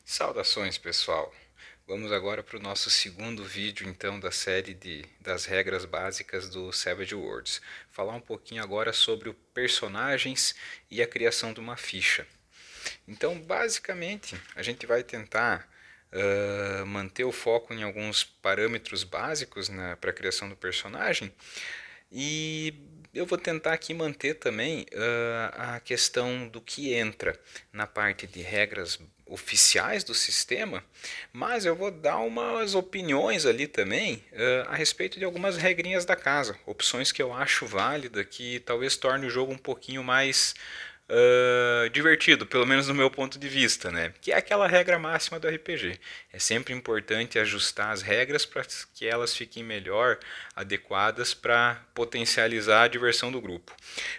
Saudações, pessoal! Vamos agora para o nosso segundo vídeo, então, da série das regras básicas do Savage Worlds. Falar um pouquinho agora sobre os personagens e a criação de uma ficha. Então, basicamente, a gente vai tentar manter o foco em alguns parâmetros básicos, né, para a criação do personagem, e eu vou tentar aqui manter também a questão do que entra na parte de regras oficiais do sistema, mas eu vou dar umas opiniões ali também a respeito de algumas regrinhas da casa, opções que eu acho válida, que talvez torne o jogo um pouquinho mais divertido, pelo menos no meu ponto de vista, né? Que é aquela regra máxima do RPG. É sempre importante ajustar as regras para que elas fiquem melhor adequadas para potencializar a diversão do grupo.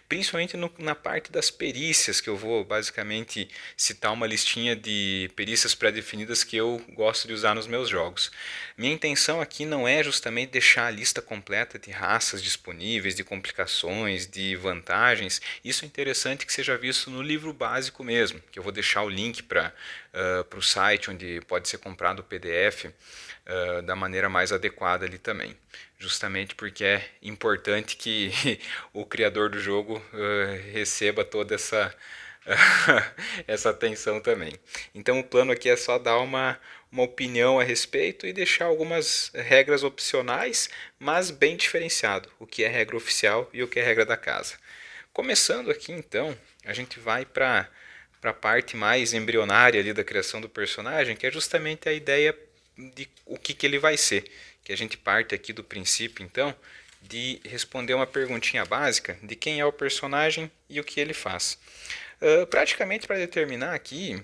Principalmente na parte das perícias, que eu vou basicamente citar uma listinha de perícias pré-definidas que eu gosto de usar nos meus jogos. Minha intenção aqui não é justamente deixar a lista completa de raças disponíveis, de complicações, de vantagens. Isso é interessante que seja visto no livro básico mesmo, que eu vou deixar o link para o site onde pode ser comprado o PDF da maneira mais adequada ali também. Justamente porque é importante que o criador do jogo receba toda essa atenção também. Então o plano aqui é só dar uma opinião a respeito e deixar algumas regras opcionais, mas bem diferenciado, o que é regra oficial e o que é regra da casa. Começando aqui então, a gente vai para a parte mais embrionária ali da criação do personagem, que é justamente a ideia de o que ele vai ser. Que a gente parte aqui do princípio então de responder uma perguntinha básica de quem é o personagem e o que ele faz. Praticamente para determinar aqui,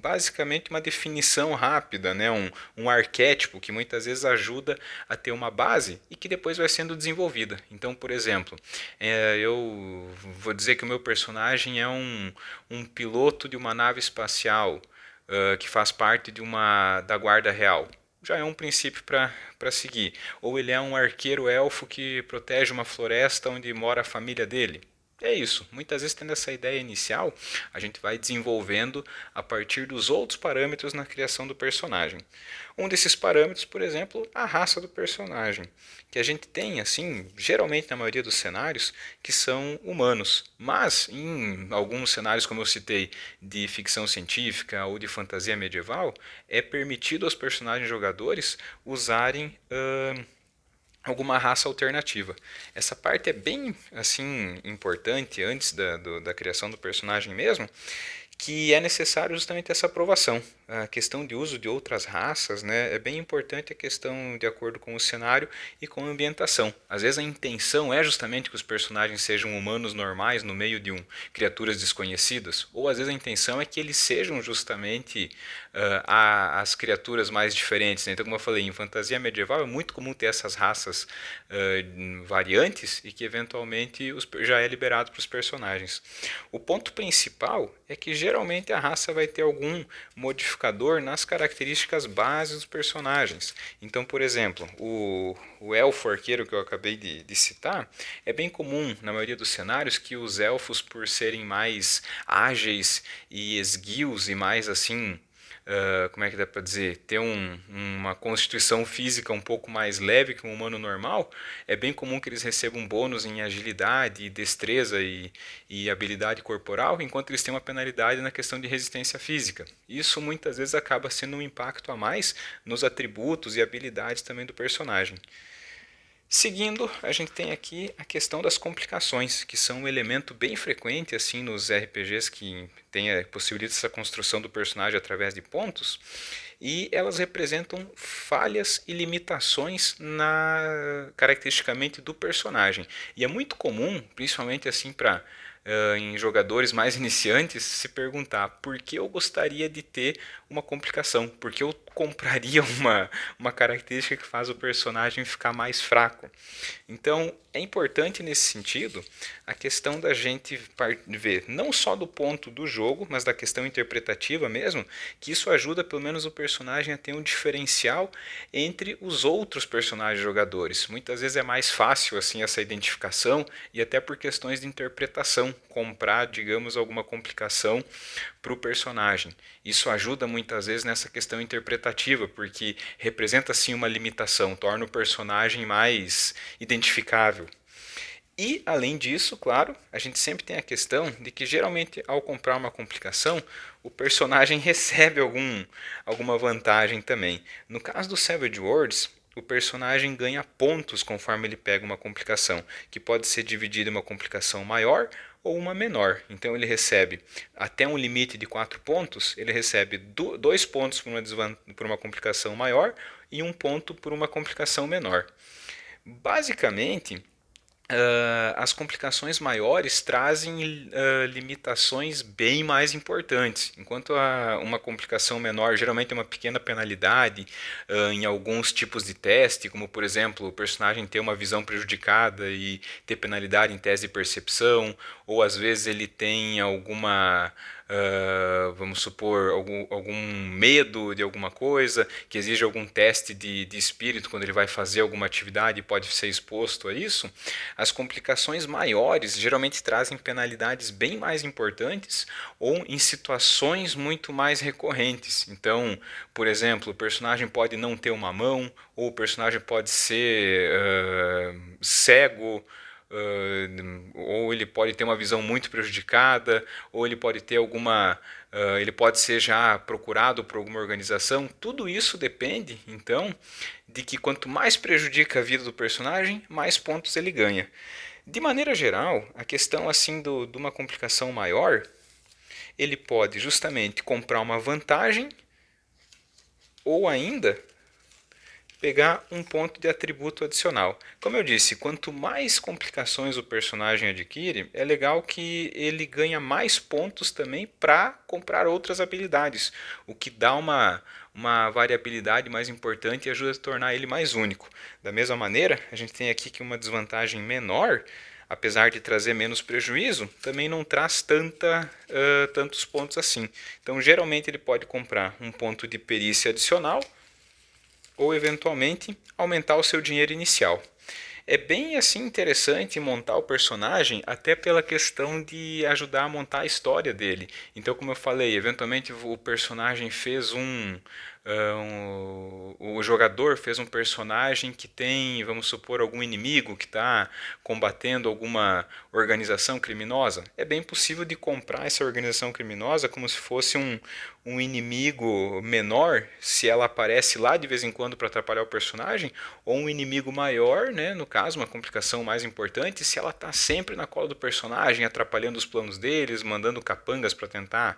basicamente uma definição rápida, né? Um arquétipo que muitas vezes ajuda a ter uma base e que depois vai sendo desenvolvida. Então, por exemplo, eu vou dizer que o meu personagem é um piloto de uma nave espacial que faz parte da Guarda Real. Já é um princípio para seguir. Ou ele é um arqueiro elfo que protege uma floresta onde mora a família dele. É isso. Muitas vezes, tendo essa ideia inicial, a gente vai desenvolvendo a partir dos outros parâmetros na criação do personagem. Um desses parâmetros, por exemplo, a raça do personagem, que a gente tem, assim, geralmente na maioria dos cenários, que são humanos. Mas, em alguns cenários, como eu citei, de ficção científica ou de fantasia medieval, é permitido aos personagens jogadores usarem alguma raça alternativa. Essa parte é bem assim importante antes da criação do personagem mesmo, que é necessário justamente essa aprovação. A questão de uso de outras raças, né, é bem importante a questão de acordo com o cenário e com a ambientação. Às vezes a intenção é justamente que os personagens sejam humanos normais no meio de criaturas desconhecidas, ou às vezes a intenção é que eles sejam justamente as criaturas mais diferentes. Né? Então, como eu falei, em fantasia medieval é muito comum ter essas raças variantes e que eventualmente já é liberado para os personagens. O ponto principal é que geralmente a raça vai ter algum modificador nas características bases dos personagens. Então, por exemplo, o elfo arqueiro que eu acabei de citar, é bem comum na maioria dos cenários que os elfos, por serem mais ágeis e esguios e mais assim como é que dá para dizer, ter uma constituição física um pouco mais leve que um humano normal, é bem comum que eles recebam bônus em agilidade, destreza e habilidade corporal, enquanto eles têm uma penalidade na questão de resistência física. Isso muitas vezes acaba sendo um impacto a mais nos atributos e habilidades também do personagem. Seguindo, a gente tem aqui a questão das complicações, que são um elemento bem frequente assim nos RPGs que possibilita essa construção do personagem através de pontos, e elas representam falhas e limitações caracteristicamente do personagem. E é muito comum, principalmente assim para em jogadores mais iniciantes, se perguntar por que eu gostaria de ter uma complicação, por que eu compraria uma característica que faz o personagem ficar mais fraco. Então, é importante nesse sentido a questão da gente ver não só do ponto do jogo, mas da questão interpretativa mesmo, que isso ajuda pelo menos o personagem a ter um diferencial entre os outros personagens jogadores. Muitas vezes é mais fácil assim essa identificação e até por questões de interpretação comprar, digamos, alguma complicação para o personagem. Isso ajuda muitas vezes nessa questão interpretativa, porque representa sim uma limitação, torna o personagem mais identificável. E, além disso, claro, a gente sempre tem a questão de que geralmente ao comprar uma complicação, o personagem recebe alguma vantagem também. No caso do Savage Worlds, o personagem ganha pontos conforme ele pega uma complicação, que pode ser dividida em uma complicação maior ou uma menor. Então ele recebe até um limite de 4 pontos, ele recebe 2 pontos por uma complicação maior e 1 ponto por uma complicação menor. Basicamente, as complicações maiores trazem limitações bem mais importantes, enquanto uma complicação menor geralmente é uma pequena penalidade em alguns tipos de teste, como por exemplo o personagem ter uma visão prejudicada e ter penalidade em teste de percepção, ou às vezes ele tem alguma vamos supor, algum medo de alguma coisa, que exige algum teste de espírito quando ele vai fazer alguma atividade e pode ser exposto a isso. As complicações maiores geralmente trazem penalidades bem mais importantes ou em situações muito mais recorrentes. Então, por exemplo, o personagem pode não ter uma mão, ou o personagem pode ser cego, ou ele pode ter uma visão muito prejudicada, ou ele pode ter ele pode ser já procurado por alguma organização. Tudo isso depende, então, de que quanto mais prejudica a vida do personagem, mais pontos ele ganha. De maneira geral, a questão assim de uma complicação maior, ele pode justamente comprar uma vantagem ou ainda pegar um ponto de atributo adicional. Como eu disse, quanto mais complicações o personagem adquire, é legal que ele ganha mais pontos também para comprar outras habilidades, o que dá uma variabilidade mais importante e ajuda a tornar ele mais único. Da mesma maneira, a gente tem aqui que uma desvantagem menor, apesar de trazer menos prejuízo, também não traz tantos pontos assim. Então, geralmente ele pode comprar um ponto de perícia adicional, ou eventualmente aumentar o seu dinheiro inicial. É bem assim interessante montar o personagem até pela questão de ajudar a montar a história dele. Então, como eu falei, eventualmente o personagem fez o jogador fez um personagem que tem, vamos supor, algum inimigo que está combatendo alguma organização criminosa. É bem possível de comprar essa organização criminosa como se fosse um inimigo menor, se ela aparece lá de vez em quando para atrapalhar o personagem, ou um inimigo maior, né, no caso, uma complicação mais importante, se ela está sempre na cola do personagem, atrapalhando os planos deles, mandando capangas para tentar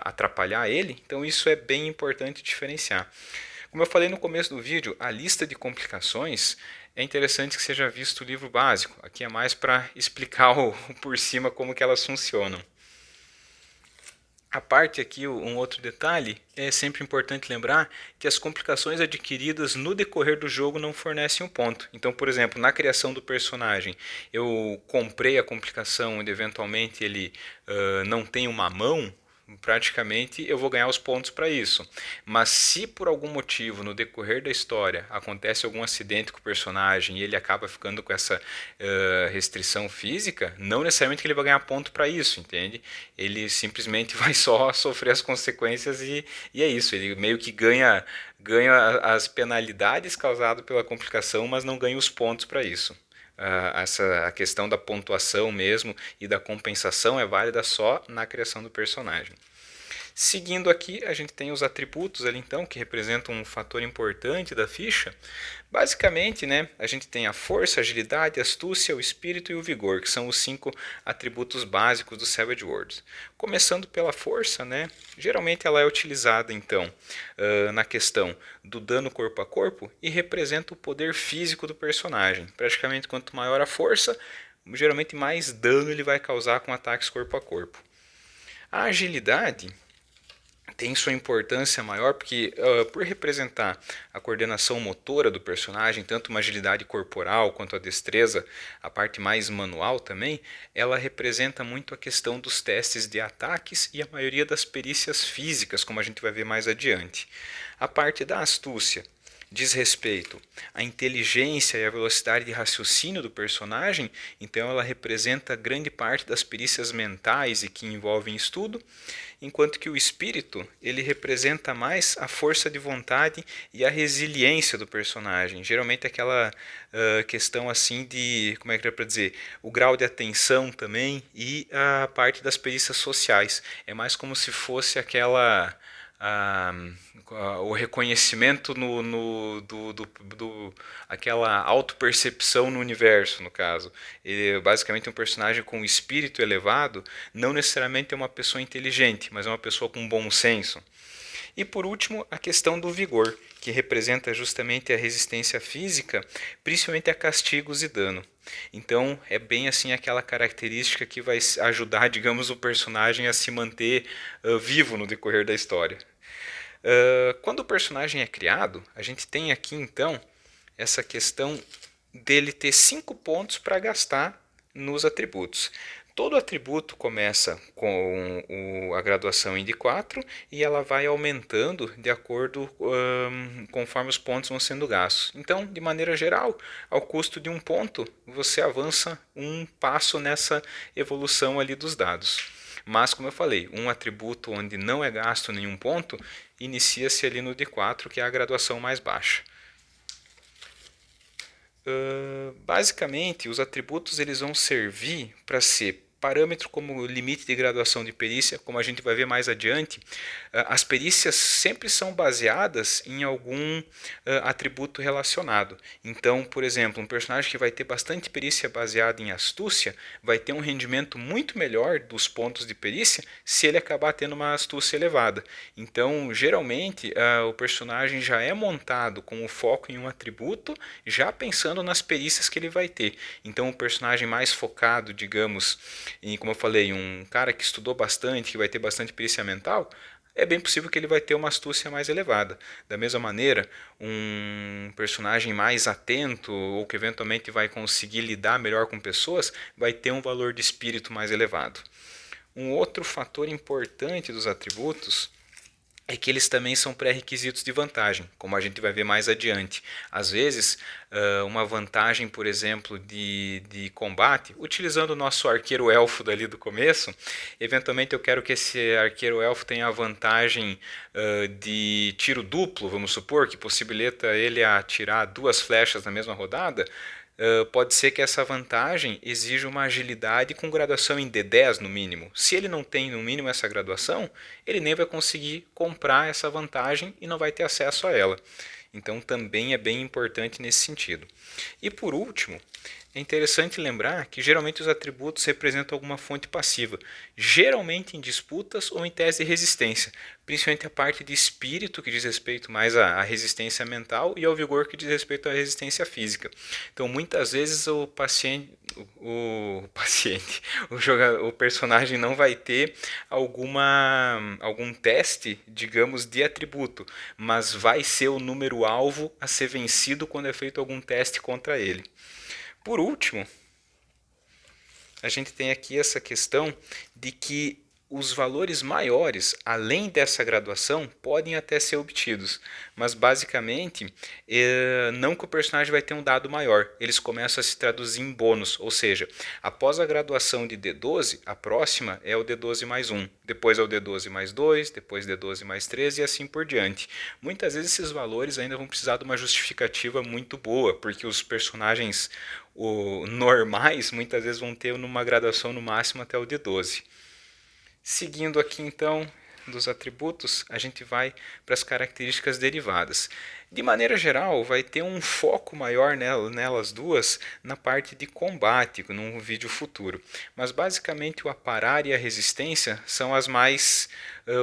atrapalhar ele. Então isso é bem importante diferenciar. Como eu falei no começo do vídeo, a lista de complicações é interessante que seja visto o livro básico. Aqui é mais para explicar por cima como que elas funcionam. A parte aqui, um outro detalhe, é sempre importante lembrar que as complicações adquiridas no decorrer do jogo não fornecem um ponto. Então, por exemplo, na criação do personagem, eu comprei a complicação onde eventualmente ele não tem uma mão, praticamente eu vou ganhar os pontos para isso. Mas se por algum motivo no decorrer da história acontece algum acidente com o personagem e ele acaba ficando com essa restrição física, não necessariamente que ele vai ganhar ponto para isso, entende? Ele simplesmente vai só sofrer as consequências e é isso. Ele meio que ganha as penalidades causadas pela complicação, mas não ganha os pontos para isso. A questão da pontuação mesmo e da compensação é válida só na criação do personagem. Seguindo aqui, a gente tem os atributos ali então, que representam um fator importante da ficha. Basicamente, né, a gente tem a força, a agilidade, a astúcia, o espírito e o vigor, que são os 5 atributos básicos do Savage Worlds. Começando pela força, né, geralmente ela é utilizada então na questão do dano corpo a corpo e representa o poder físico do personagem. Praticamente quanto maior a força, geralmente mais dano ele vai causar com ataques corpo a corpo. A agilidade tem sua importância maior porque, por representar a coordenação motora do personagem, tanto uma agilidade corporal quanto a destreza, a parte mais manual também, ela representa muito a questão dos testes de ataques e a maioria das perícias físicas, como a gente vai ver mais adiante. A parte da astúcia diz respeito à inteligência e à velocidade de raciocínio do personagem, então ela representa grande parte das perícias mentais e que envolvem estudo, enquanto que o espírito ele representa mais a força de vontade e a resiliência do personagem. Geralmente aquela questão assim de, como é que dá para dizer, o grau de atenção também e a parte das perícias sociais. É mais como se fosse aquela a, o reconhecimento aquela autopercepção no universo, no caso. Ele é basicamente um personagem com espírito elevado, não necessariamente é uma pessoa inteligente, mas é uma pessoa com bom senso. E por último, a questão do vigor, que representa justamente a resistência física, principalmente a castigos e dano. Então, é bem assim aquela característica que vai ajudar, digamos, o personagem a se manter vivo no decorrer da história. Quando o personagem é criado, a gente tem aqui então essa questão dele ter 5 pontos para gastar nos atributos. Todo atributo começa com a graduação em D4 e ela vai aumentando de acordo conforme os pontos vão sendo gastos. Então, de maneira geral, ao custo de 1 ponto, você avança um passo nessa evolução ali dos dados. Mas, como eu falei, um atributo onde não é gasto nenhum ponto, inicia-se ali no D4, que é a graduação mais baixa. Basicamente, os atributos eles vão servir para ser parâmetro como limite de graduação de perícia, como a gente vai ver mais adiante. As perícias sempre são baseadas em algum atributo relacionado. Então, por exemplo, um personagem que vai ter bastante perícia baseada em astúcia vai ter um rendimento muito melhor dos pontos de perícia se ele acabar tendo uma astúcia elevada. Então, geralmente, o personagem já é montado com o foco em um atributo, já pensando nas perícias que ele vai ter. Então, o personagem mais focado, digamos, em, como eu falei, um cara que estudou bastante, que vai ter bastante perícia mental, é bem possível que ele vai ter uma astúcia mais elevada. Da mesma maneira, um personagem mais atento ou que eventualmente vai conseguir lidar melhor com pessoas, vai ter um valor de espírito mais elevado. Um outro fator importante dos atributos é que eles também são pré-requisitos de vantagem, como a gente vai ver mais adiante. Às vezes, uma vantagem, por exemplo, de combate, utilizando o nosso arqueiro elfo dali do começo, eventualmente eu quero que esse arqueiro elfo tenha a vantagem de tiro duplo, vamos supor, que possibilita ele atirar 2 flechas na mesma rodada. Pode ser que essa vantagem exija uma agilidade com graduação em D10 no mínimo. Se ele não tem no mínimo essa graduação, ele nem vai conseguir comprar essa vantagem e não vai ter acesso a ela. Então também é bem importante nesse sentido. E por último, é interessante lembrar que geralmente os atributos representam alguma fonte passiva, geralmente em disputas ou em tese de resistência, principalmente a parte de espírito, que diz respeito mais à resistência mental, e ao vigor, que diz respeito à resistência física. Então, muitas vezes o personagem não vai ter algum teste, digamos, de atributo, mas vai ser o número alvo a ser vencido quando é feito algum teste contra ele. Por último, a gente tem aqui essa questão de que os valores maiores, além dessa graduação, podem até ser obtidos, mas basicamente não que o personagem vai ter um dado maior, eles começam a se traduzir em bônus, ou seja, após a graduação de D12, a próxima é o D12 mais 1, depois é o D12 mais 2, depois D12 mais 3 e assim por diante. Muitas vezes esses valores ainda vão precisar de uma justificativa muito boa, porque os personagens normais muitas vezes vão ter numa graduação no máximo até o D12. Seguindo aqui então dos atributos, a gente vai para as características derivadas. De maneira geral, vai ter um foco maior nelas duas na parte de combate, num vídeo futuro. Mas basicamente o aparar e a resistência são as mais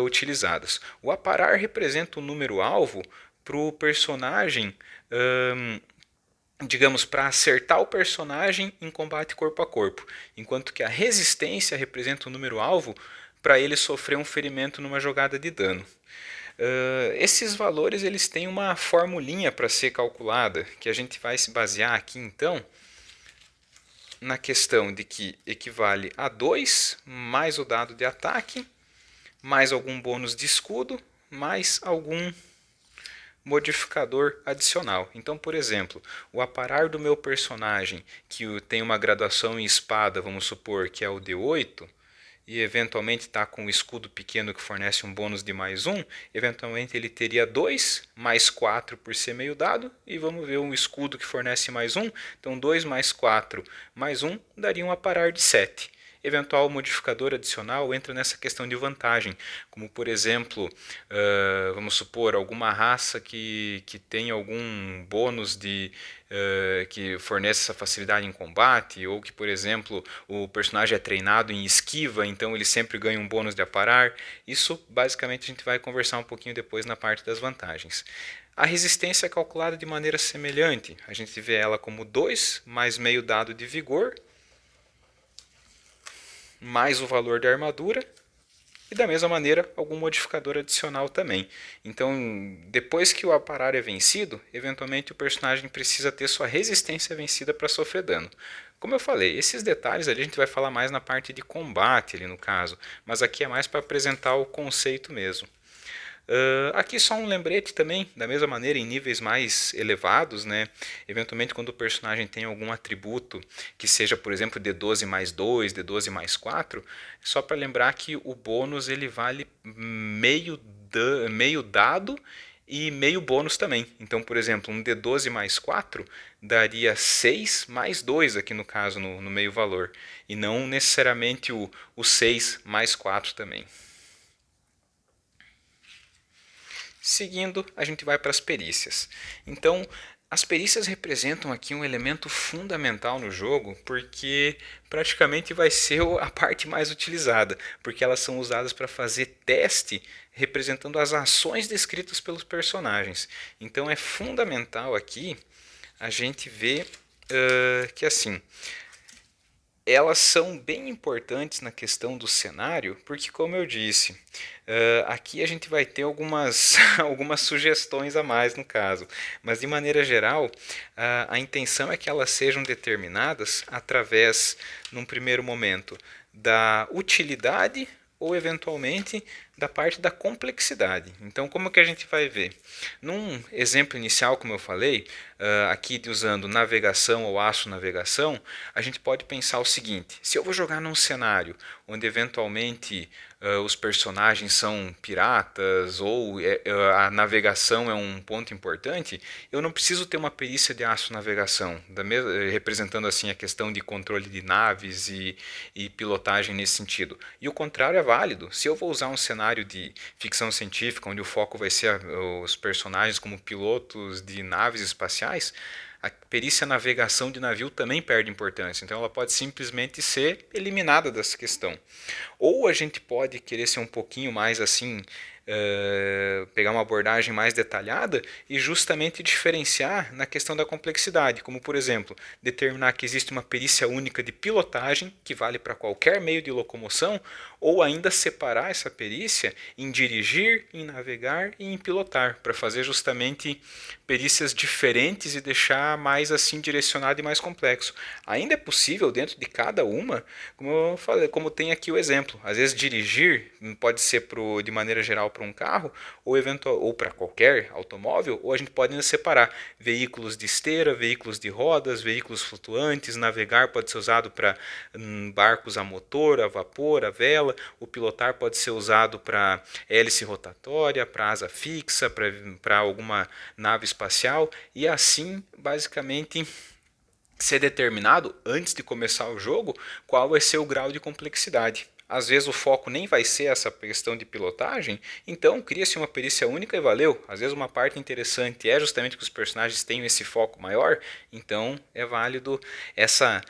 utilizadas. O aparar representa o número alvo para o personagem digamos, para acertar o personagem em combate corpo a corpo, enquanto que a resistência representa o número alvo para ele sofrer um ferimento numa jogada de dano. Esses valores eles têm uma formulinha para ser calculada, que a gente vai se basear aqui então na questão de que equivale a 2 mais o dado de ataque, mais algum bônus de escudo, mais algum modificador adicional. Então, por exemplo, o aparar do meu personagem, que tem uma graduação em espada, vamos supor que é o D8, e eventualmente está com um escudo pequeno que fornece um bônus de mais um, eventualmente ele teria 2 mais 4 por ser meio dado, e vamos ver um escudo que fornece mais um, então 2 mais 4 mais um daria um aparar de 7. Eventual modificador adicional entra nessa questão de vantagem, como por exemplo, vamos supor, alguma raça que tem algum bônus que fornece essa facilidade em combate, ou que, por exemplo, o personagem é treinado em esquiva, então ele sempre ganha um bônus de aparar. Isso basicamente a gente vai conversar um pouquinho depois na parte das vantagens. A resistência é calculada de maneira semelhante. A gente vê ela como 2 mais meio dado de vigor, mais o valor da armadura, e da mesma maneira algum modificador adicional também. Então, depois que o aparar é vencido, eventualmente o personagem precisa ter sua resistência vencida para sofrer dano. Como eu falei, esses detalhes ali a gente vai falar mais na parte de combate ali no caso, mas aqui é mais para apresentar o conceito mesmo. Aqui só um lembrete também, da mesma maneira em níveis mais elevados, né? Eventualmente quando o personagem tem algum atributo que seja, por exemplo, D12 mais 2, D12 mais 4, só para lembrar que o bônus ele vale meio dado e meio bônus também. Então, por exemplo, um D12 mais 4 daria 6 mais 2 aqui no caso, no meio valor, e não necessariamente o 6 mais 4 também. Seguindo, a gente vai para as perícias. Então, as perícias representam aqui um elemento fundamental no jogo, porque praticamente vai ser a parte mais utilizada, porque elas são usadas para fazer teste representando as ações descritas pelos personagens. Então é fundamental aqui a gente ver que assim, elas são bem importantes na questão do cenário, porque como eu disse, aqui a gente vai ter algumas sugestões a mais no caso, mas de maneira geral, a intenção é que elas sejam determinadas através, num primeiro momento, da utilidade ou eventualmente da parte da complexidade. Então, como que a gente vai ver? Num exemplo inicial, como eu falei, aqui usando navegação ou aço navegação, a gente pode pensar o seguinte: se eu vou jogar num cenário onde eventualmente os personagens são piratas ou a navegação é um ponto importante, eu não preciso ter uma perícia de aço navegação, representando assim a questão de controle de naves e pilotagem nesse sentido. E o contrário é válido. Se eu vou usar um cenário de ficção científica, onde o foco vai ser os personagens como pilotos de naves espaciais, a perícia navegação de navio também perde importância. Então ela pode simplesmente ser eliminada dessa questão. Ou a gente pode querer ser um pouquinho mais assim, pegar uma abordagem mais detalhada e justamente diferenciar na questão da complexidade, como por exemplo, determinar que existe uma perícia única de pilotagem que vale para qualquer meio de locomoção, ou ainda separar essa perícia em dirigir, em navegar e em pilotar, para fazer justamente perícias diferentes e deixar mais assim direcionado e mais complexo. Ainda é possível dentro de cada uma, como eu falei, como tem aqui o exemplo, às vezes dirigir pode ser de maneira geral para um carro ou para qualquer automóvel, ou a gente pode ainda separar veículos de esteira, veículos de rodas, veículos flutuantes. Navegar pode ser usado para barcos a motor, a vapor, a vela. O pilotar pode ser usado para hélice rotatória, para asa fixa, para alguma nave espacial, e assim basicamente ser determinado antes de começar o jogo qual vai ser o grau de complexidade. Às vezes o foco nem vai ser essa questão de pilotagem, então cria-se uma perícia única e valeu. Às vezes uma parte interessante é justamente que os personagens tenham esse foco maior, então é válido essa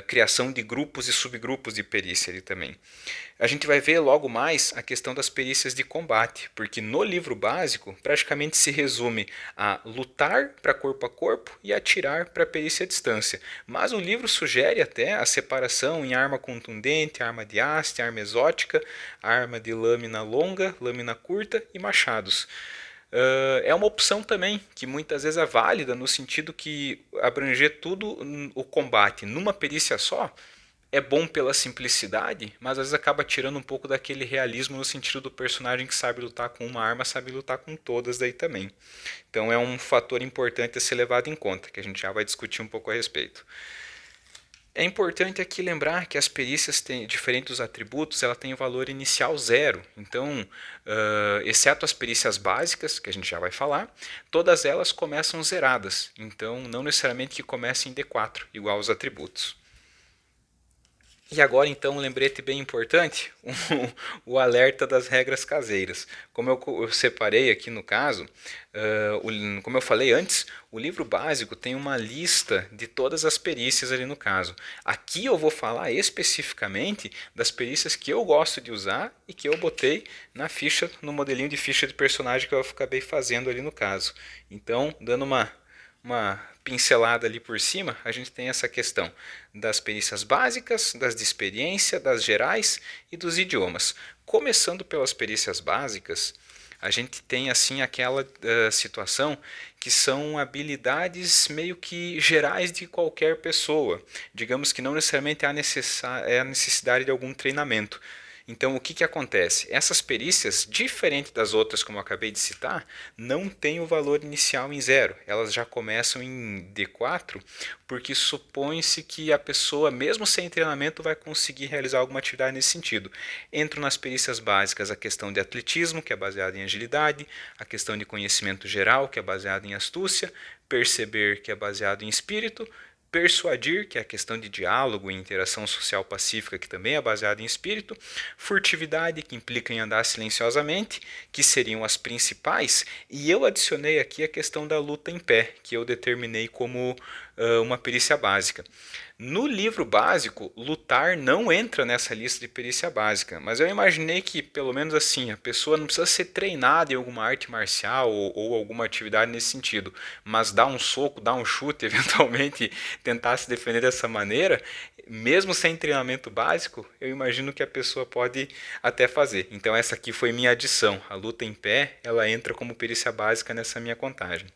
criação de grupos e subgrupos de perícia ali também. A gente vai ver logo mais a questão das perícias de combate, porque no livro básico praticamente se resume a lutar para corpo a corpo e atirar para perícia à distância. Mas o livro sugere até a separação em arma contundente, arma de haste, arma exótica, arma de lâmina longa, lâmina curta e machados. É uma opção também que muitas vezes é válida no sentido que abranger tudo o combate numa perícia só é bom pela simplicidade, mas às vezes acaba tirando um pouco daquele realismo no sentido do personagem que sabe lutar com uma arma, sabe lutar com todas daí também. Então é um fator importante a ser levado em conta, que a gente já vai discutir um pouco a respeito. É importante aqui lembrar que as perícias têm, diferente dos atributos, ela tem o valor inicial zero. Então, exceto as perícias básicas, que a gente já vai falar, todas elas começam zeradas. Então, não necessariamente que comecem em D4, igual aos atributos. E agora, então, um lembrete bem importante, o alerta das regras caseiras. Como eu separei aqui no caso, como eu falei antes, o livro básico tem uma lista de todas as perícias ali no caso. Aqui eu vou falar especificamente das perícias que eu gosto de usar e que eu botei na ficha, no modelinho de ficha de personagem que eu acabei fazendo ali no caso. Então, dando uma pincelada ali por cima, a gente tem essa questão das perícias básicas, das de experiência, das gerais e dos idiomas. Começando pelas perícias básicas, a gente tem assim aquela situação que são habilidades meio que gerais de qualquer pessoa. Digamos que não necessariamente há a necessidade de algum treinamento. Então, o que, que acontece? Essas perícias, diferente das outras, como eu acabei de citar, não têm o valor inicial em zero. Elas já começam em D4, porque supõe-se que a pessoa, mesmo sem treinamento, vai conseguir realizar alguma atividade nesse sentido. Entram nas perícias básicas a questão de atletismo, que é baseada em agilidade, a questão de conhecimento geral, que é baseada em astúcia, perceber, que é baseado em espírito, persuadir, que é a questão de diálogo e interação social pacífica, que também é baseada em espírito, furtividade, que implica em andar silenciosamente, que seriam as principais, e eu adicionei aqui a questão da luta em pé, que eu determinei como uma perícia básica. No livro básico, lutar não entra nessa lista de perícia básica, mas eu imaginei que, pelo menos assim, a pessoa não precisa ser treinada em alguma arte marcial ou alguma atividade nesse sentido, mas dar um soco, dar um chute, eventualmente tentar se defender dessa maneira, mesmo sem treinamento básico, eu imagino que a pessoa pode até fazer. Então essa aqui foi minha adição. A luta em pé, ela entra como perícia básica nessa minha contagem.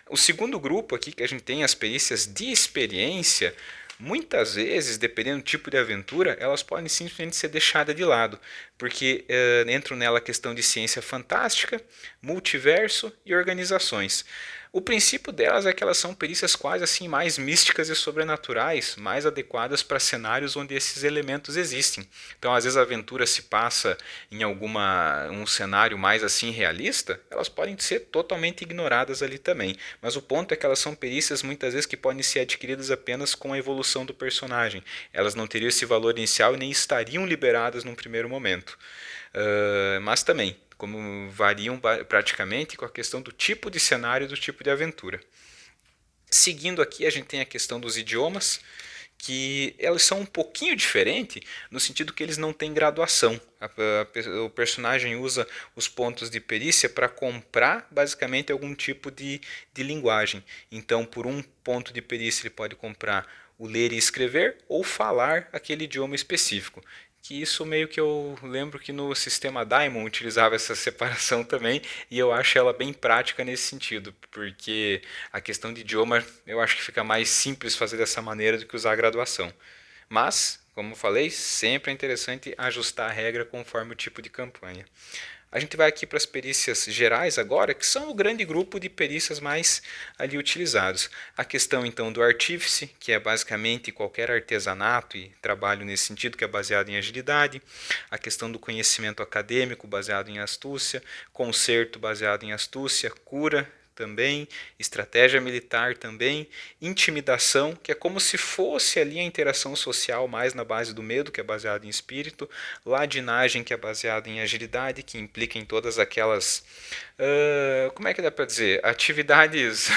O segundo grupo aqui que a gente tem as perícias de experiência, muitas vezes, dependendo do tipo de aventura, elas podem simplesmente ser deixadas de lado, porque entram nela a questão de ciência fantástica, multiverso e organizações. O princípio delas é que elas são perícias quase assim mais místicas e sobrenaturais, mais adequadas para cenários onde esses elementos existem. Então, às vezes a aventura se passa em um cenário mais assim realista, elas podem ser totalmente ignoradas ali também. Mas o ponto é que elas são perícias muitas vezes que podem ser adquiridas apenas com a evolução do personagem. Elas não teriam esse valor inicial e nem estariam liberadas num primeiro momento. Mas também, como variam praticamente com a questão do tipo de cenário e do tipo de aventura. Seguindo aqui, a gente tem a questão dos idiomas, que elas são um pouquinho diferentes no sentido que eles não têm graduação. O personagem usa os pontos de perícia para comprar basicamente algum tipo de linguagem. Então, por um ponto de perícia, ele pode comprar o ler e escrever ou falar aquele idioma específico. Que isso meio que eu lembro que no sistema Daimon utilizava essa separação também, e eu acho ela bem prática nesse sentido, porque a questão de idioma eu acho que fica mais simples fazer dessa maneira do que usar a graduação. Mas, como falei, sempre é interessante ajustar a regra conforme o tipo de campanha. A gente vai aqui para as perícias gerais agora, que são o grande grupo de perícias mais ali utilizados. A questão então do artífice, que é basicamente qualquer artesanato e trabalho nesse sentido, que é baseado em agilidade. A questão do conhecimento acadêmico, baseado em astúcia. Concerto, baseado em astúcia. Cura, também, estratégia militar também, intimidação, que é como se fosse ali a interação social mais na base do medo, que é baseado em espírito, ladinagem, que é baseado em agilidade, que implica em todas aquelas, como é que dá para dizer, atividades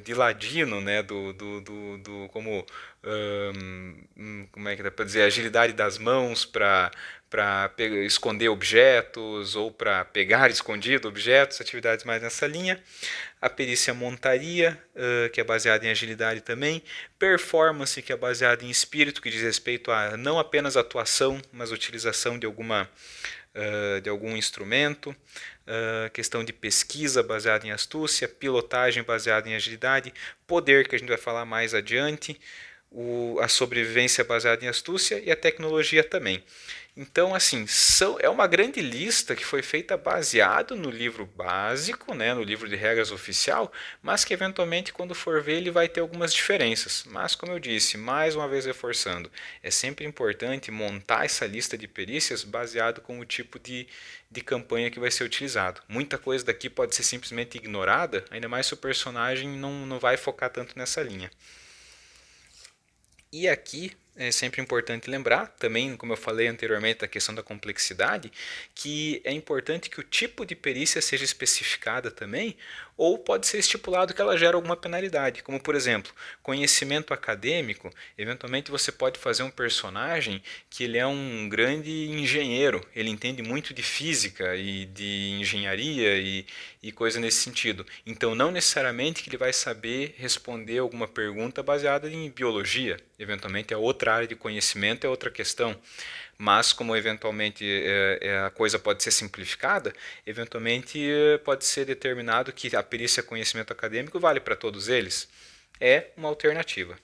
de ladino, né, como como é que dá para dizer, agilidade das mãos para esconder objetos ou para pegar escondido objetos, atividades mais nessa linha. A perícia montaria, que é baseada em agilidade também. Performance, que é baseada em espírito, que diz respeito a não apenas atuação, mas utilização de algum instrumento. Questão de pesquisa baseada em astúcia. Pilotagem baseada em agilidade. Poder, que a gente vai falar mais adiante. a sobrevivência baseada em astúcia e a tecnologia também. Então, assim, é uma grande lista que foi feita baseado no livro básico, né, no livro de regras oficial, mas que eventualmente, quando for ver, ele vai ter algumas diferenças. Mas, como eu disse, mais uma vez reforçando, é sempre importante montar essa lista de perícias baseado com o tipo de campanha que vai ser utilizado. Muita coisa daqui pode ser simplesmente ignorada, ainda mais se o personagem não vai focar tanto nessa linha. E aqui é sempre importante lembrar, também, como eu falei anteriormente, da questão da complexidade, que é importante que o tipo de perícia seja especificada também, ou pode ser estipulado que ela gera alguma penalidade, como por exemplo, conhecimento acadêmico. Eventualmente você pode fazer um personagem que ele é um grande engenheiro, ele entende muito de física e de engenharia e coisa nesse sentido. Então não necessariamente que ele vai saber responder alguma pergunta baseada em biologia, eventualmente é outra área de conhecimento, é outra questão. Mas como eventualmente a coisa pode ser simplificada, eventualmente pode ser determinado que a perícia conhecimento acadêmico vale para todos eles. É uma alternativa.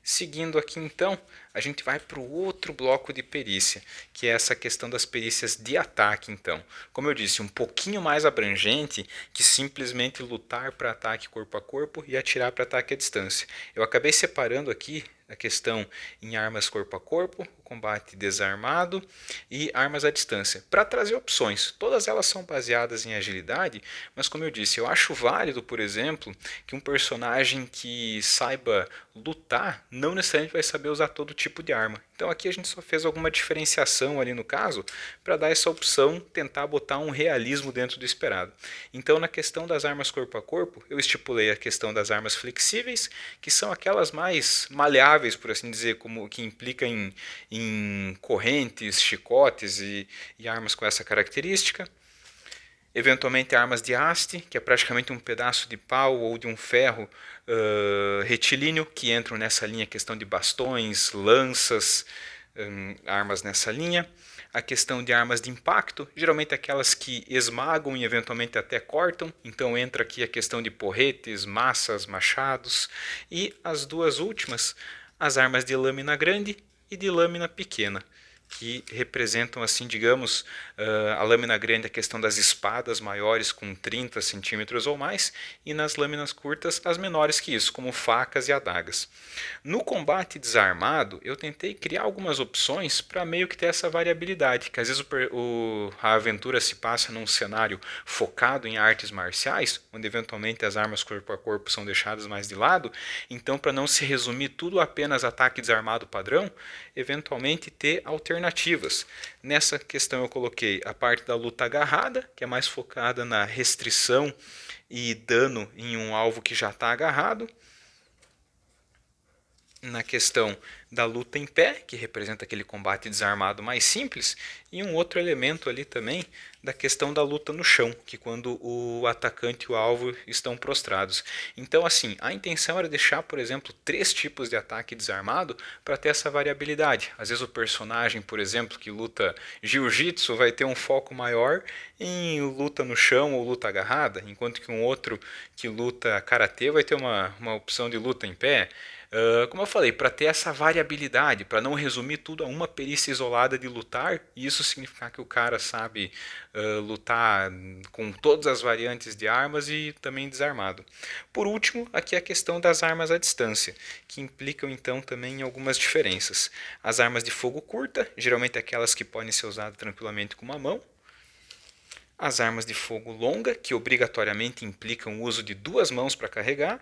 Seguindo aqui então, a gente vai para o outro bloco de perícia, que é essa questão das perícias de ataque então. Como eu disse, um pouquinho mais abrangente que simplesmente lutar para ataque corpo a corpo e atirar para ataque à distância. Eu acabei separando aqui a questão em armas corpo a corpo, combate desarmado e armas à distância, para trazer opções. Todas elas são baseadas em agilidade, mas como eu disse, eu acho válido, por exemplo, que um personagem que saiba lutar não necessariamente vai saber usar todo tipo de arma. Então aqui a gente só fez alguma diferenciação ali no caso para dar essa opção, tentar botar um realismo dentro do esperado. Então na questão das armas corpo a corpo, eu estipulei a questão das armas flexíveis, que são aquelas mais maleáveis, por assim dizer, como que implica em correntes, chicotes e armas com essa característica. Eventualmente armas de haste, que é praticamente um pedaço de pau ou de um ferro retilíneo, que entram nessa linha, questão de bastões, lanças, armas nessa linha. A questão de armas de impacto, geralmente aquelas que esmagam e eventualmente até cortam, então entra aqui a questão de porretes, massas, machados. E as duas últimas, as armas de lâmina grande e de lâmina pequena, que representam, assim, digamos, a lâmina grande, a questão das espadas maiores com 30 centímetros ou mais, e nas lâminas curtas as menores que isso, como facas e adagas. No combate desarmado, eu tentei criar algumas opções para meio que ter essa variabilidade, que às vezes a aventura se passa num cenário focado em artes marciais, onde eventualmente as armas corpo a corpo são deixadas mais de lado, então para não se resumir tudo apenas ataque desarmado padrão, eventualmente ter alternativas. Nessa questão eu coloquei a parte da luta agarrada, que é mais focada na restrição e dano em um alvo que já está agarrado. Na questão da luta em pé, que representa aquele combate desarmado mais simples, e um outro elemento ali também da questão da luta no chão, que quando o atacante e o alvo estão prostrados. Então, assim, a intenção era deixar, por exemplo, 3 tipos de ataque desarmado para ter essa variabilidade. Às vezes o personagem, por exemplo, que luta jiu-jitsu vai ter um foco maior em luta no chão ou luta agarrada, enquanto que um outro que luta karatê vai ter uma opção de luta em pé. Como eu falei, para ter essa variabilidade, para não resumir tudo a uma perícia isolada de lutar, e isso significar que o cara sabe lutar com todas as variantes de armas e também desarmado. Por último, aqui a questão das armas à distância, que implicam então também algumas diferenças. As armas de fogo curta, geralmente aquelas que podem ser usadas tranquilamente com uma mão. As armas de fogo longa, que obrigatoriamente implicam o uso de 2 mãos para carregar.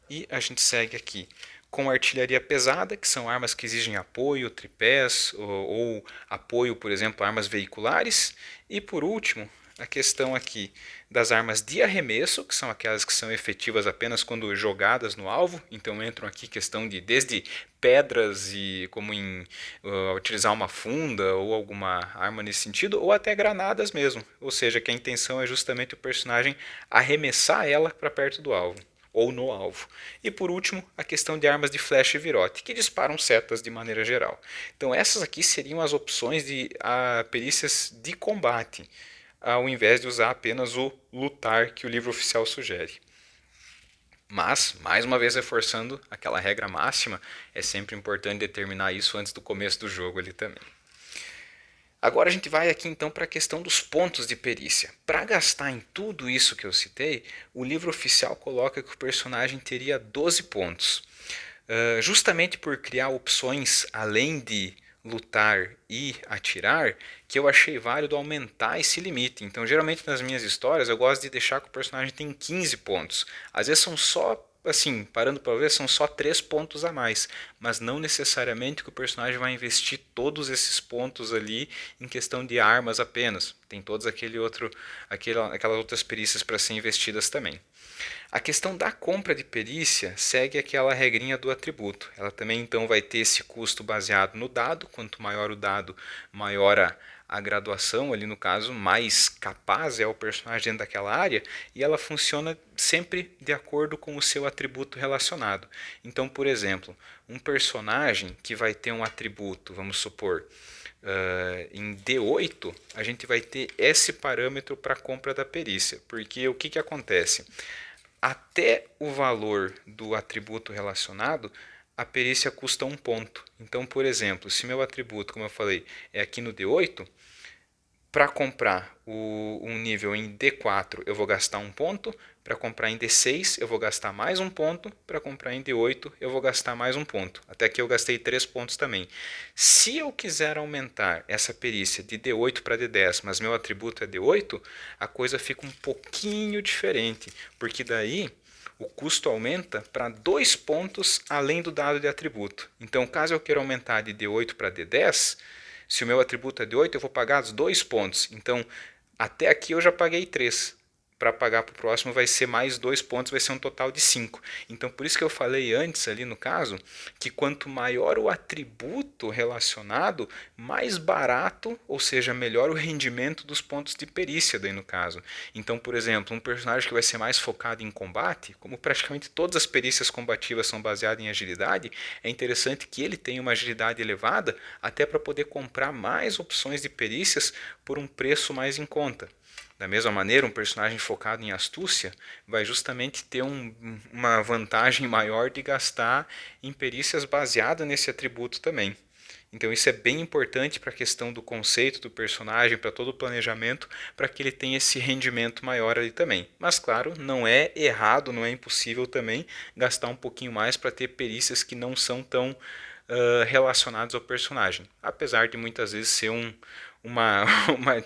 E a gente segue aqui com artilharia pesada, que são armas que exigem apoio, tripés ou apoio, por exemplo, armas veiculares. E por último, a questão aqui das armas de arremesso, que são aquelas que são efetivas apenas quando jogadas no alvo. Então entram aqui questão de desde pedras e como em utilizar uma funda ou alguma arma nesse sentido, ou até granadas mesmo. Ou seja, que a intenção é justamente o personagem arremessar ela para perto do alvo ou no alvo. E por último, a questão de armas de flecha e virote, que disparam setas de maneira geral. Então essas aqui seriam as opções de perícias de combate, ao invés de usar apenas o lutar que o livro oficial sugere. Mas, mais uma vez reforçando aquela regra máxima, é sempre importante determinar isso antes do começo do jogo ali também. Agora a gente vai aqui então para a questão dos pontos de perícia. Para gastar em tudo isso que eu citei, o livro oficial coloca que o personagem teria 12 pontos. Justamente por criar opções além de lutar e atirar, que eu achei válido aumentar esse limite. Então, geralmente nas minhas histórias, eu gosto de deixar que o personagem tem 15 pontos. Às vezes são só, assim, parando para ver, são só 3 pontos a mais, mas não necessariamente que o personagem vai investir todos esses pontos ali em questão de armas apenas. Tem todos aquelas outras perícias para ser investidas também. A questão da compra de perícia segue aquela regrinha do atributo. Ela também então vai ter esse custo baseado no dado. Quanto maior o dado, maior a graduação, ali no caso, mais capaz é o personagem dentro daquela área, e ela funciona sempre de acordo com o seu atributo relacionado. Então, por exemplo, um personagem que vai ter um atributo, vamos supor, em D8, a gente vai ter esse parâmetro para a compra da perícia, porque o que acontece? Até o valor do atributo relacionado, a perícia custa 1 ponto. Então, por exemplo, se meu atributo, como eu falei, é aqui no D8, para comprar um nível em D4 eu vou gastar 1 ponto, para comprar em D6 eu vou gastar mais 1 ponto, para comprar em D8 eu vou gastar mais 1 ponto. Até aqui eu gastei 3 pontos também. Se eu quiser aumentar essa perícia de D8 para D10, mas meu atributo é D8, a coisa fica um pouquinho diferente, porque daí o custo aumenta para 2 pontos além do dado de atributo. Então, caso eu queira aumentar de D8 para D10, se o meu atributo é de 8, eu vou pagar os 2 pontos. Então, até aqui eu já paguei 3. Para pagar para o próximo vai ser mais 2 pontos, vai ser um total de 5. Então, por isso que eu falei antes ali no caso, que quanto maior o atributo relacionado, mais barato, ou seja, melhor o rendimento dos pontos de perícia daí no caso. Então, por exemplo, um personagem que vai ser mais focado em combate, como praticamente todas as perícias combativas são baseadas em agilidade, é interessante que ele tenha uma agilidade elevada, até para poder comprar mais opções de perícias por um preço mais em conta. Da mesma maneira, um personagem focado em astúcia vai justamente ter uma vantagem maior de gastar em perícias baseadas nesse atributo também. Então isso é bem importante para a questão do conceito do personagem, para todo o planejamento, para que ele tenha esse rendimento maior ali também. Mas claro, não é errado, não é impossível também gastar um pouquinho mais para ter perícias que não são tão relacionadas ao personagem. Apesar de muitas vezes ser uma, uma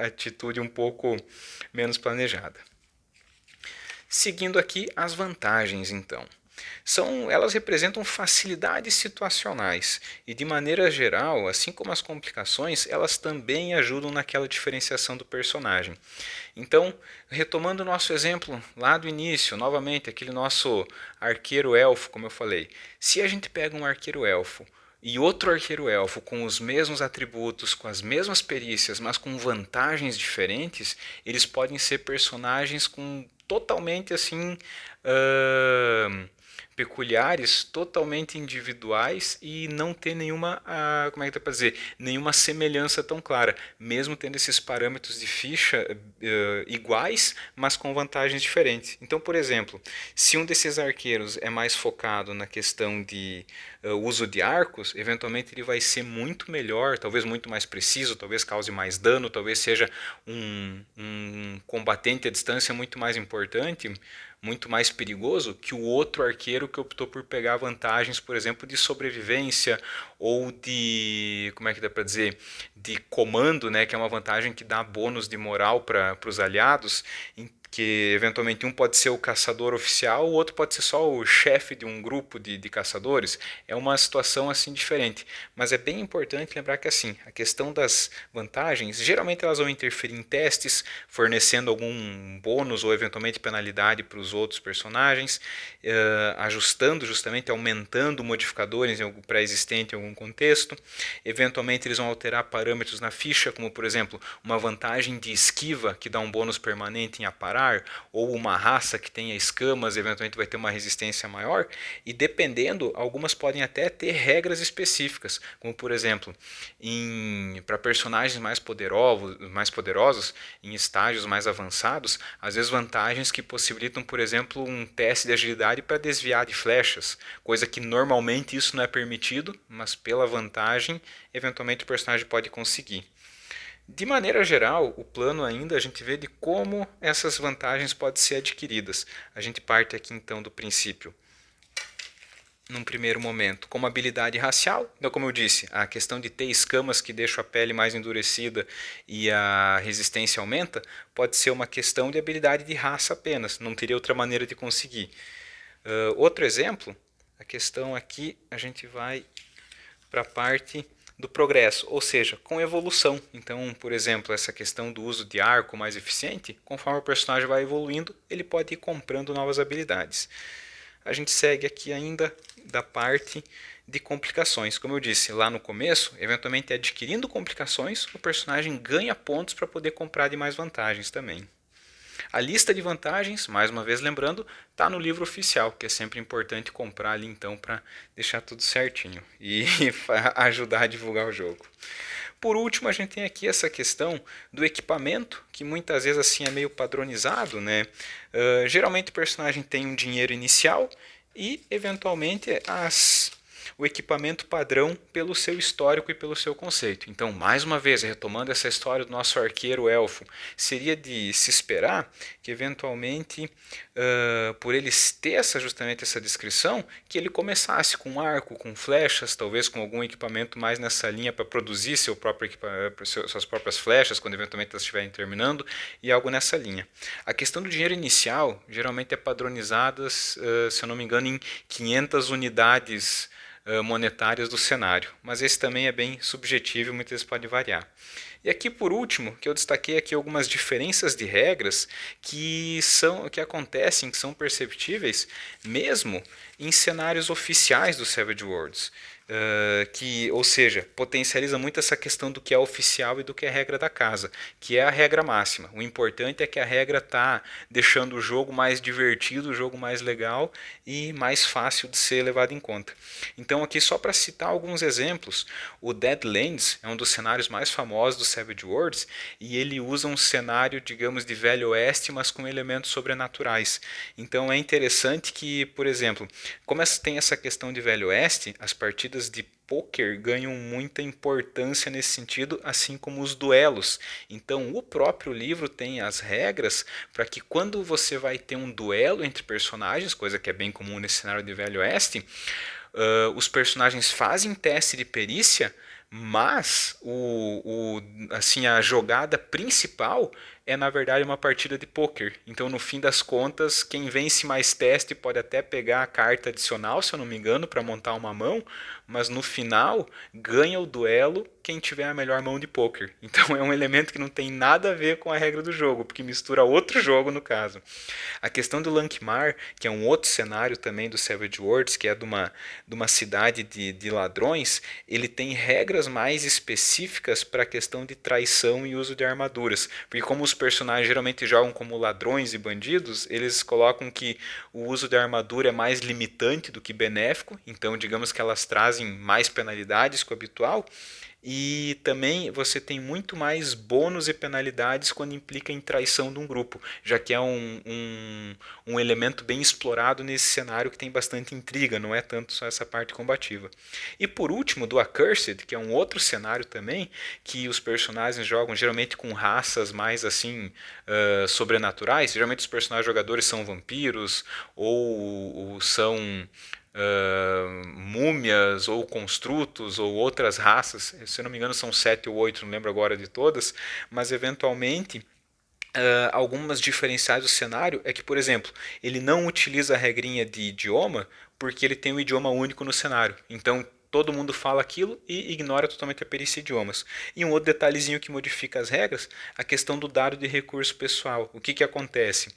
atitude um pouco menos planejada. Seguindo aqui as vantagens, então. Elas representam facilidades situacionais e, de maneira geral, assim como as complicações, elas também ajudam naquela diferenciação do personagem. Então, retomando o nosso exemplo lá do início, novamente, aquele nosso arqueiro elfo, como eu falei. Se a gente pega um arqueiro elfo e outro arqueiro elfo com os mesmos atributos, com as mesmas perícias, mas com vantagens diferentes, eles podem ser personagens com totalmente assim peculiares, totalmente individuais e não ter nenhuma, como é que dá para dizer, nenhuma semelhança tão clara, mesmo tendo esses parâmetros de ficha iguais, mas com vantagens diferentes. Então, por exemplo, se um desses arqueiros é mais focado na questão de uso de arcos, eventualmente ele vai ser muito melhor, talvez muito mais preciso, talvez cause mais dano, talvez seja um combatente à distância muito mais importante, muito mais perigoso que o outro arqueiro que optou por pegar vantagens, por exemplo, de sobrevivência ou de, como é que dá para dizer, de comando, né, que é uma vantagem que dá bônus de moral para os aliados, que eventualmente um pode ser o caçador oficial, o outro pode ser só o chefe de um grupo de caçadores. É uma situação assim diferente, mas é bem importante lembrar que assim, a questão das vantagens, geralmente elas vão interferir em testes, fornecendo algum bônus ou eventualmente penalidade para os outros personagens, ajustando justamente, aumentando modificadores em algo pré-existente em algum contexto. Eventualmente eles vão alterar parâmetros na ficha, como por exemplo, uma vantagem de esquiva que dá um bônus permanente em aparar, disparar, ou uma raça que tenha escamas eventualmente vai ter uma resistência maior, e dependendo, algumas podem até ter regras específicas, como por exemplo, para personagens mais poderosos, em estágios mais avançados, às vezes vantagens que possibilitam, por exemplo, um teste de agilidade para desviar de flechas, coisa que normalmente isso não é permitido, mas pela vantagem, eventualmente o personagem pode conseguir. De maneira geral, o plano ainda a gente vê de como essas vantagens podem ser adquiridas. A gente parte aqui então do princípio, num primeiro momento, como habilidade racial. Então, como eu disse, a questão de ter escamas que deixam a pele mais endurecida e a resistência aumenta, pode ser uma questão de habilidade de raça apenas, não teria outra maneira de conseguir. Outro exemplo, a questão aqui, a gente vai para a parte do progresso, ou seja, com evolução. Então, por exemplo, essa questão do uso de arco mais eficiente, conforme o personagem vai evoluindo, ele pode ir comprando novas habilidades. A gente segue aqui ainda da parte de complicações. Como eu disse lá no começo, eventualmente adquirindo complicações, o personagem ganha pontos para poder comprar de mais vantagens também. A lista de vantagens, mais uma vez lembrando, está no livro oficial, que é sempre importante comprar ali então para deixar tudo certinho e ajudar a divulgar o jogo. Por último, a gente tem aqui essa questão do equipamento, que muitas vezes assim é meio padronizado, né? Geralmente o personagem tem um dinheiro inicial e eventualmente o equipamento padrão pelo seu histórico e pelo seu conceito. Então, mais uma vez, retomando essa história do nosso arqueiro elfo, seria de se esperar que eventualmente, por eles ter justamente essa descrição, que ele começasse com arco, com flechas, talvez com algum equipamento mais nessa linha para produzir suas próprias flechas, quando eventualmente elas estiverem terminando, e algo nessa linha. A questão do dinheiro inicial geralmente é padronizada, se eu não me engano, em 500 unidades monetárias do cenário, mas esse também é bem subjetivo e muitas vezes pode variar. E aqui por último, que eu destaquei aqui algumas diferenças de regras que acontecem, que são perceptíveis mesmo em cenários oficiais do Savage Worlds. Ou seja, potencializa muito essa questão do que é oficial e do que é regra da casa, que é a regra máxima. O importante é que a regra está deixando o jogo mais divertido, o jogo mais legal e mais fácil de ser levado em conta. Então aqui só para citar alguns exemplos, o Deadlands é um dos cenários mais famosos do Savage Worlds e ele usa um cenário, digamos, de Velho Oeste, mas com elementos sobrenaturais. Então é interessante que, por exemplo, como tem essa questão de Velho Oeste, as partidas de poker ganham muita importância nesse sentido, assim como os duelos. Então, o próprio livro tem as regras para que quando você vai ter um duelo entre personagens, coisa que é bem comum nesse cenário de Velho Oeste, os personagens fazem teste de perícia, mas assim, a jogada principal é na verdade uma partida de poker. Então, no fim das contas, quem vence mais teste pode até pegar a carta adicional, se eu não me engano, para montar uma mão, mas no final ganha o duelo quem tiver a melhor mão de poker. Então é um elemento que não tem nada a ver com a regra do jogo, porque mistura outro jogo no caso. A questão do Lankhmar, que é um outro cenário também do Savage Worlds, que é de uma cidade de ladrões, ele tem regras mais específicas para a questão de traição e uso de armaduras. Porque como os personagens geralmente jogam como ladrões e bandidos, eles colocam que o uso de armadura é mais limitante do que benéfico, então digamos que elas trazem mais penalidades que o habitual. E também você tem muito mais bônus e penalidades quando implica em traição de um grupo, já que é um elemento bem explorado nesse cenário que tem bastante intriga, não é tanto só essa parte combativa. E por último, do Accursed, que é um outro cenário também, que os personagens jogam geralmente com raças mais assim sobrenaturais. Geralmente os personagens jogadores são vampiros ou são múmias ou construtos ou outras raças, se eu não me engano são 7 ou 8, não lembro agora de todas, mas eventualmente algumas diferenciais do cenário é que, por exemplo, ele não utiliza a regrinha de idioma porque ele tem um idioma único no cenário, então todo mundo fala aquilo e ignora totalmente a perícia de idiomas. E um outro detalhezinho que modifica as regras, a questão do dado de recurso pessoal. O que acontece?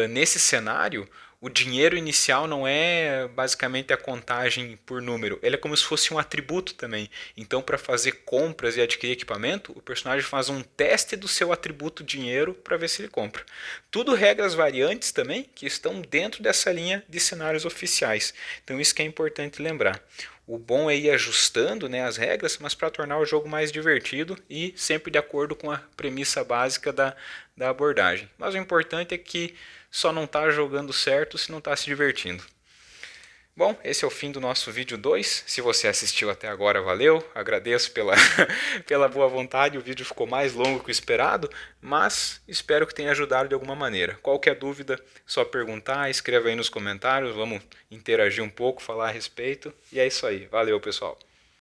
Nesse cenário, O dinheiro inicial não é basicamente a contagem por número, ele é como se fosse um atributo também. Então, para fazer compras e adquirir equipamento, o personagem faz um teste do seu atributo dinheiro para ver se ele compra. Tudo regras variantes também que estão dentro dessa linha de cenários oficiais. Então, isso que é importante lembrar. O bom é ir ajustando, né, as regras, mas para tornar o jogo mais divertido e sempre de acordo com a premissa básica da abordagem. Mas o importante é que só não está jogando certo se não está se divertindo. Bom, esse é o fim do nosso vídeo 2. Se você assistiu até agora, valeu. Agradeço pela boa vontade. O vídeo ficou mais longo que o esperado, mas espero que tenha ajudado de alguma maneira. Qualquer dúvida, só perguntar, escreva aí nos comentários. Vamos interagir um pouco, falar a respeito. E é isso aí. Valeu, pessoal.